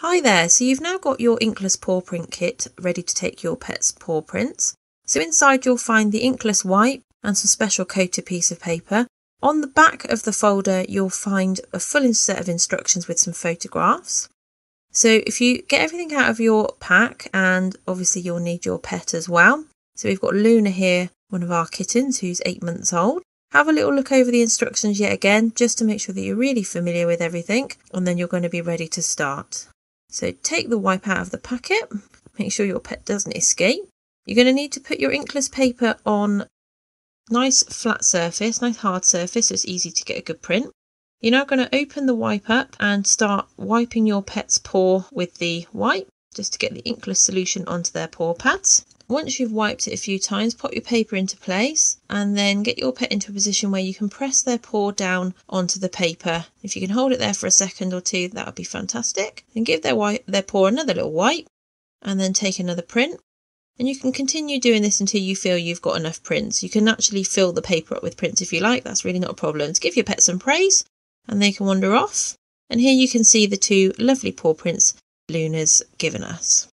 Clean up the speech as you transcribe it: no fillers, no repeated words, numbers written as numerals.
Hi there, so you've now got your Inkless paw print kit ready to take your pet's paw prints. So inside you'll find the Inkless wipe and some special coated piece of paper. On the back of the folder you'll find a full set of instructions with some photographs. So if you get everything out of your pack, and obviously you'll need your pet as well. So we've got Luna here, one of our kittens who's 8 months old. Have a little look over the instructions yet again, just to make sure that you're really familiar with everything, and then you're going to be ready to start. So take the wipe out of the packet, make sure your pet doesn't escape. You're going to need to put your Inkless paper on nice flat surface, nice hard surface, so it's easy to get a good print. You're now going to open the wipe up and start wiping your pet's paw with the wipe, just to get the Inkless solution onto their paw pads. Once you've wiped it a few times, pop your paper into place and then get your pet into a position where you can press their paw down onto the paper. If you can hold it there for a second or two, that would be fantastic. Then give their paw another little wipe and then take another print. And you can continue doing this until you feel you've got enough prints. You can actually fill the paper up with prints if you like, that's really not a problem. To give your pet some praise and they can wander off. And here you can see the two lovely paw prints Luna's given us.